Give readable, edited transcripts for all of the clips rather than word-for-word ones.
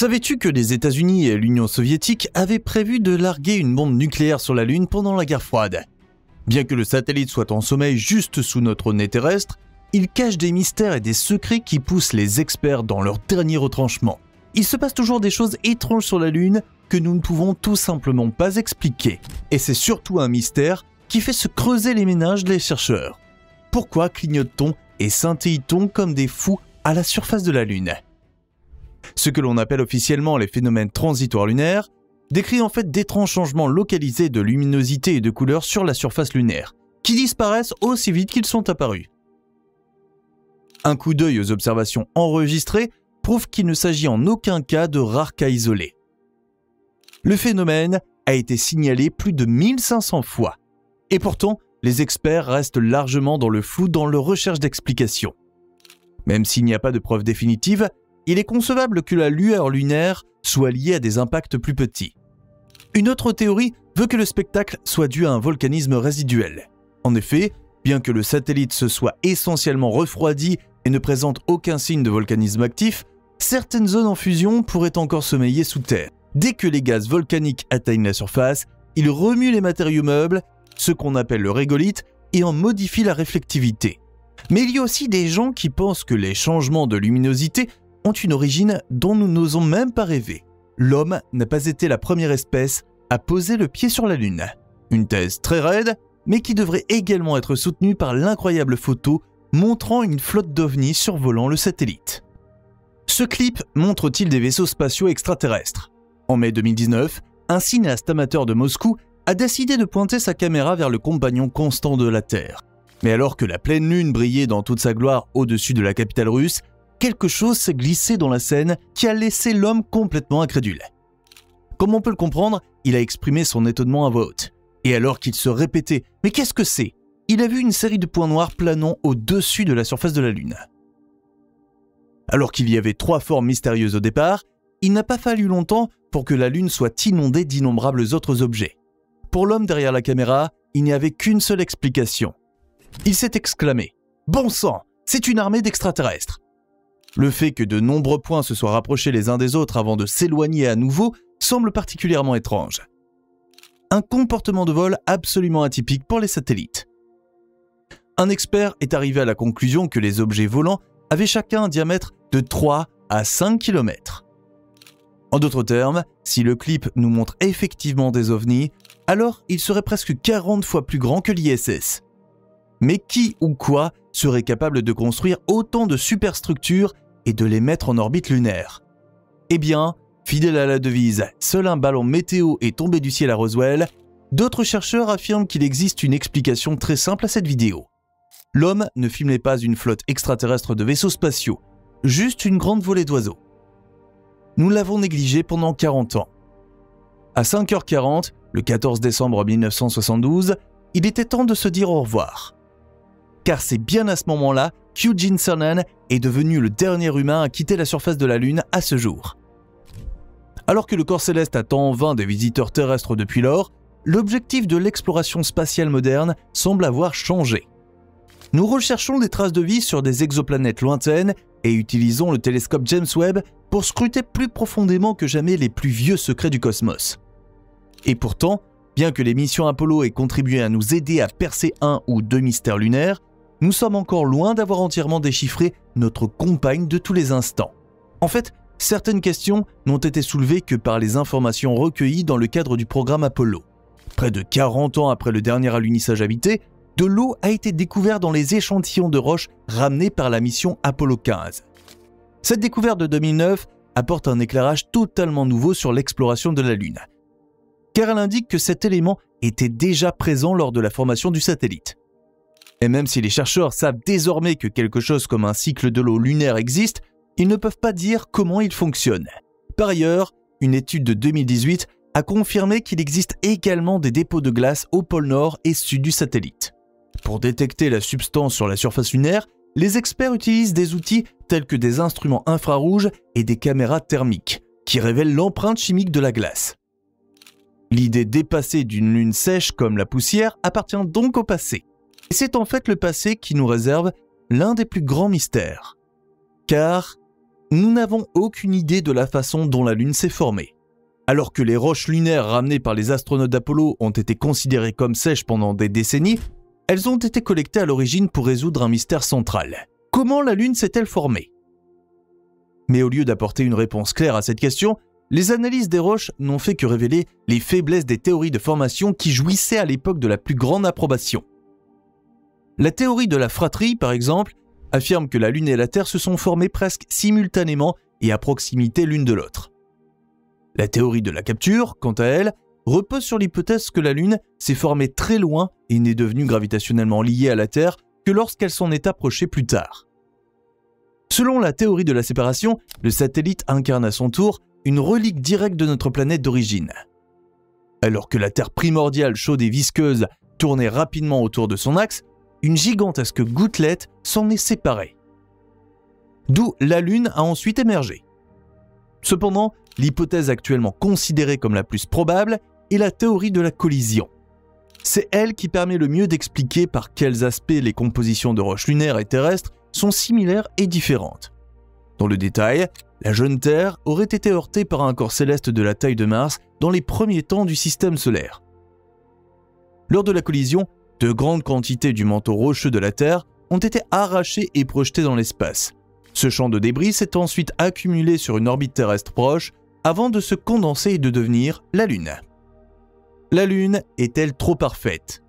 Savais-tu que les États-Unis et l'Union soviétique avaient prévu de larguer une bombe nucléaire sur la Lune pendant la guerre froide? Bien que le satellite soit en sommeil juste sous notre nez terrestre, il cache des mystères et des secrets qui poussent les experts dans leur dernier retranchement. Il se passe toujours des choses étranges sur la Lune que nous ne pouvons tout simplement pas expliquer. Et c'est surtout un mystère qui fait se creuser les méninges des chercheurs. Pourquoi clignote-t-on et scintille-t-on comme des fous à la surface de la Lune? Ce que l'on appelle officiellement les phénomènes transitoires lunaires décrit en fait d'étranges changements localisés de luminosité et de couleur sur la surface lunaire, qui disparaissent aussi vite qu'ils sont apparus. Un coup d'œil aux observations enregistrées prouve qu'il ne s'agit en aucun cas de rares cas isolés. Le phénomène a été signalé plus de 1500 fois. Et pourtant, les experts restent largement dans le flou dans leur recherche d'explications. Même s'il n'y a pas de preuve définitive, il est concevable que la lueur lunaire soit liée à des impacts plus petits. Une autre théorie veut que le spectacle soit dû à un volcanisme résiduel. En effet, bien que le satellite se soit essentiellement refroidi et ne présente aucun signe de volcanisme actif, certaines zones en fusion pourraient encore sommeiller sous terre. Dès que les gaz volcaniques atteignent la surface, ils remuent les matériaux meubles, ce qu'on appelle le régolithe, et en modifient la réflectivité. Mais il y a aussi des gens qui pensent que les changements de luminosité ont une origine dont nous n'osons même pas rêver. L'homme n'a pas été la première espèce à poser le pied sur la Lune. Une thèse très raide, mais qui devrait également être soutenue par l'incroyable photo montrant une flotte d'ovnis survolant le satellite. Ce clip montre-t-il des vaisseaux spatiaux extraterrestres? En mai 2019, un cinéaste amateur de Moscou a décidé de pointer sa caméra vers le compagnon constant de la Terre. Mais alors que la pleine lune brillait dans toute sa gloire au-dessus de la capitale russe, quelque chose s'est glissé dans la scène qui a laissé l'homme complètement incrédule. Comme on peut le comprendre, il a exprimé son étonnement à voix haute. Et alors qu'il se répétait « Mais qu'est-ce que c'est ?» il a vu une série de points noirs planant au-dessus de la surface de la Lune. Alors qu'il y avait 3 formes mystérieuses au départ, il n'a pas fallu longtemps pour que la Lune soit inondée d'innombrables autres objets. Pour l'homme derrière la caméra, il n'y avait qu'une seule explication. Il s'est exclamé « Bon sang, c'est une armée d'extraterrestres !» Le fait que de nombreux points se soient rapprochés les uns des autres avant de s'éloigner à nouveau semble particulièrement étrange. Un comportement de vol absolument atypique pour les satellites. Un expert est arrivé à la conclusion que les objets volants avaient chacun un diamètre de 3 à 5 km. En d'autres termes, si le clip nous montre effectivement des ovnis, alors il serait presque 40 fois plus grand que l'ISS. Mais qui ou quoi serait capable de construire autant de superstructures et de les mettre en orbite lunaire? Eh bien, fidèle à la devise « Seul un ballon météo est tombé du ciel à Roswell », d'autres chercheurs affirment qu'il existe une explication très simple à cette vidéo. L'homme ne filmait pas une flotte extraterrestre de vaisseaux spatiaux, juste une grande volée d'oiseaux. Nous l'avons négligé pendant 40 ans. À 5h40, le 14 décembre 1972, il était temps de se dire au revoir. Car c'est bien à ce moment-là qu'Eugene Cernan est devenu le dernier humain à quitter la surface de la Lune à ce jour. Alors que le corps céleste attend en vain des visiteurs terrestres depuis lors, l'objectif de l'exploration spatiale moderne semble avoir changé. Nous recherchons des traces de vie sur des exoplanètes lointaines et utilisons le télescope James Webb pour scruter plus profondément que jamais les plus vieux secrets du cosmos. Et pourtant, bien que les missions Apollo aient contribué à nous aider à percer un ou 2 mystères lunaires, nous sommes encore loin d'avoir entièrement déchiffré notre compagne de tous les instants. En fait, certaines questions n'ont été soulevées que par les informations recueillies dans le cadre du programme Apollo. Près de 40 ans après le dernier alunissage habité, de l'eau a été découverte dans les échantillons de roches ramenés par la mission Apollo 15. Cette découverte de 2009 apporte un éclairage totalement nouveau sur l'exploration de la Lune, car elle indique que cet élément était déjà présent lors de la formation du satellite. Et même si les chercheurs savent désormais que quelque chose comme un cycle de l'eau lunaire existe, ils ne peuvent pas dire comment il fonctionne. Par ailleurs, une étude de 2018 a confirmé qu'il existe également des dépôts de glace au pôle nord et sud du satellite. Pour détecter la substance sur la surface lunaire, les experts utilisent des outils tels que des instruments infrarouges et des caméras thermiques, qui révèlent l'empreinte chimique de la glace. L'idée dépassée d'une lune sèche comme la poussière appartient donc au passé. Et c'est en fait le passé qui nous réserve l'un des plus grands mystères. Car Nous n'avons aucune idée de la façon dont la Lune s'est formée. Alors que les roches lunaires ramenées par les astronautes d'Apollo ont été considérées comme sèches pendant des décennies, elles ont été collectées à l'origine pour résoudre un mystère central. Comment la Lune s'est-elle formée ? Mais au lieu d'apporter une réponse claire à cette question, les analyses des roches n'ont fait que révéler les faiblesses des théories de formation qui jouissaient à l'époque de la plus grande approbation. La théorie de la fratrie, par exemple, affirme que la Lune et la Terre se sont formées presque simultanément et à proximité l'une de l'autre. La théorie de la capture, quant à elle, repose sur l'hypothèse que la Lune s'est formée très loin et n'est devenue gravitationnellement liée à la Terre que lorsqu'elle s'en est approchée plus tard. Selon la théorie de la séparation, le satellite incarne à son tour une relique directe de notre planète d'origine. Alors que la Terre primordiale chaude et visqueuse tournait rapidement autour de son axe, une gigantesque gouttelette s'en est séparée. D'où la Lune a ensuite émergé. Cependant, l'hypothèse actuellement considérée comme la plus probable est la théorie de la collision. C'est elle qui permet le mieux d'expliquer par quels aspects les compositions de roches lunaires et terrestres sont similaires et différentes. Dans le détail, la jeune Terre aurait été heurtée par un corps céleste de la taille de Mars dans les premiers temps du système solaire. Lors de la collision, de grandes quantités du manteau rocheux de la Terre ont été arrachées et projetées dans l'espace. Ce champ de débris s'est ensuite accumulé sur une orbite terrestre proche avant de se condenser et de devenir la Lune. La Lune est-elle trop parfaite ?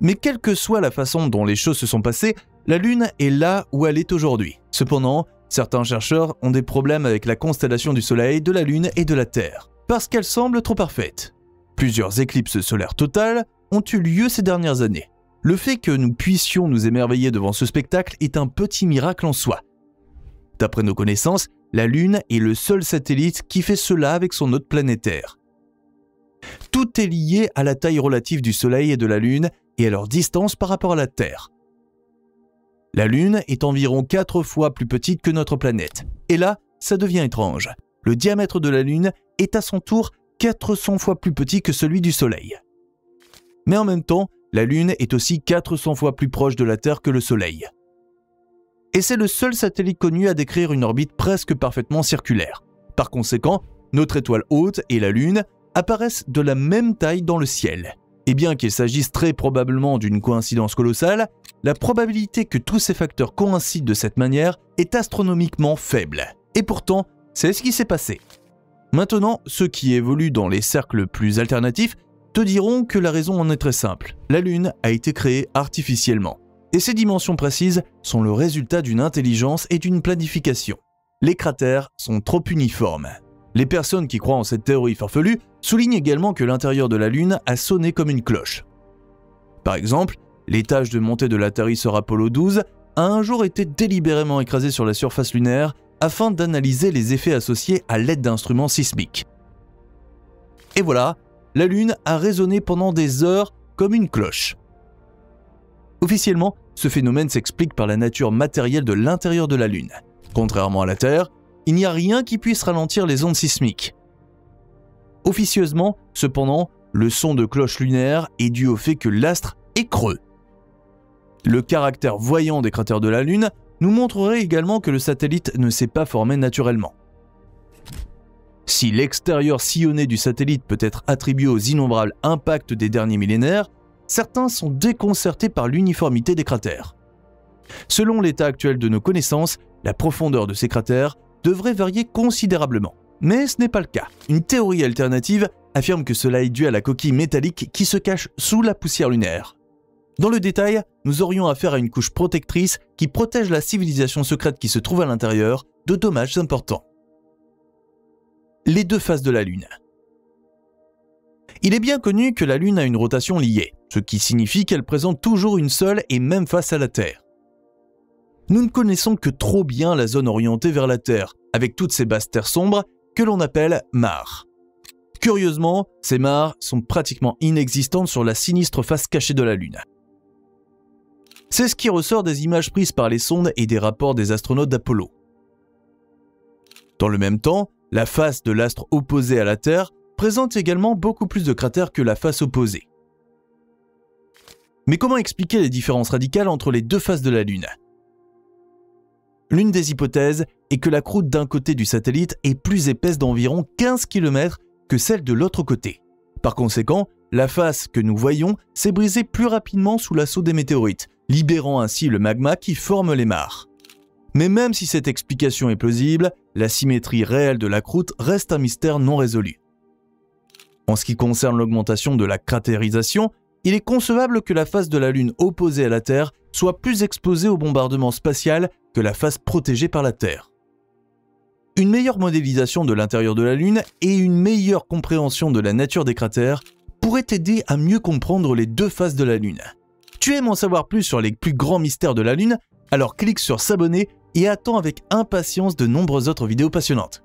Mais quelle que soit la façon dont les choses se sont passées, la Lune est là où elle est aujourd'hui. Cependant, certains chercheurs ont des problèmes avec la constellation du Soleil, de la Lune et de la Terre, parce qu'elle semble trop parfaite. Plusieurs éclipses solaires totales ont eu lieu ces dernières années. Le fait que nous puissions nous émerveiller devant ce spectacle est un petit miracle en soi. D'après nos connaissances, la Lune est le seul satellite qui fait cela avec son hôte planétaire. Tout est lié à la taille relative du Soleil et de la Lune et à leur distance par rapport à la Terre. La Lune est environ 4 fois plus petite que notre planète. Et là, ça devient étrange. Le diamètre de la Lune est à son tour 400 fois plus petit que celui du Soleil. Mais en même temps, la Lune est aussi 400 fois plus proche de la Terre que le Soleil. Et c'est le seul satellite connu à décrire une orbite presque parfaitement circulaire. Par conséquent, notre étoile haute et la Lune apparaissent de la même taille dans le ciel. Et bien qu'il s'agisse très probablement d'une coïncidence colossale, la probabilité que tous ces facteurs coïncident de cette manière est astronomiquement faible. Et pourtant, c'est ce qui s'est passé. Maintenant, ceux qui évoluent dans les cercles plus alternatifs te diront que la raison en est très simple. La Lune a été créée artificiellement. Et ces dimensions précises sont le résultat d'une intelligence et d'une planification. Les cratères sont trop uniformes. Les personnes qui croient en cette théorie farfelue soulignent également que l'intérieur de la Lune a sonné comme une cloche. Par exemple, l'étage de montée de l'atterrisseur Apollo 12 a un jour été délibérément écrasé sur la surface lunaire afin d'analyser les effets associés à l'aide d'instruments sismiques. Et voilà, la Lune a résonné pendant des heures comme une cloche. Officiellement, ce phénomène s'explique par la nature matérielle de l'intérieur de la Lune. Contrairement à la Terre, il n'y a rien qui puisse ralentir les ondes sismiques. Officieusement, cependant, le son de cloche lunaire est dû au fait que l'astre est creux. Le caractère voyant des cratères de la Lune nous montrerait également que le satellite ne s'est pas formé naturellement. Si l'extérieur sillonné du satellite peut être attribué aux innombrables impacts des derniers millénaires, certains sont déconcertés par l'uniformité des cratères. Selon l'état actuel de nos connaissances, la profondeur de ces cratères devrait varier considérablement. Mais ce n'est pas le cas. Une théorie alternative affirme que cela est dû à la coquille métallique qui se cache sous la poussière lunaire. Dans le détail, nous aurions affaire à une couche protectrice qui protège la civilisation secrète qui se trouve à l'intérieur de dommages importants. Les deux faces de la Lune. Il est bien connu que la Lune a une rotation liée, ce qui signifie qu'elle présente toujours une seule et même face à la Terre. Nous ne connaissons que trop bien la zone orientée vers la Terre, avec toutes ces basses terres sombres que l'on appelle mares. Curieusement, ces mares sont pratiquement inexistantes sur la sinistre face cachée de la Lune. C'est ce qui ressort des images prises par les sondes et des rapports des astronautes d'Apollo. Dans le même temps, la face de l'astre opposé à la Terre présente également beaucoup plus de cratères que la face opposée. Mais comment expliquer les différences radicales entre les deux faces de la Lune ? L'une des hypothèses est que la croûte d'un côté du satellite est plus épaisse d'environ 15 km que celle de l'autre côté. Par conséquent, la face que nous voyons s'est brisée plus rapidement sous l'assaut des météorites, libérant ainsi le magma qui forme les mares. Mais même si cette explication est plausible, la symétrie réelle de la croûte reste un mystère non résolu. En ce qui concerne l'augmentation de la cratérisation, il est concevable que la face de la Lune opposée à la Terre soit plus exposée au bombardement spatial que la face protégée par la Terre. Une meilleure modélisation de l'intérieur de la Lune et une meilleure compréhension de la nature des cratères pourraient aider à mieux comprendre les deux faces de la Lune. Tu aimes en savoir plus sur les plus grands mystères de la Lune? Alors clique sur s'abonner et attends avec impatience de nombreuses autres vidéos passionnantes.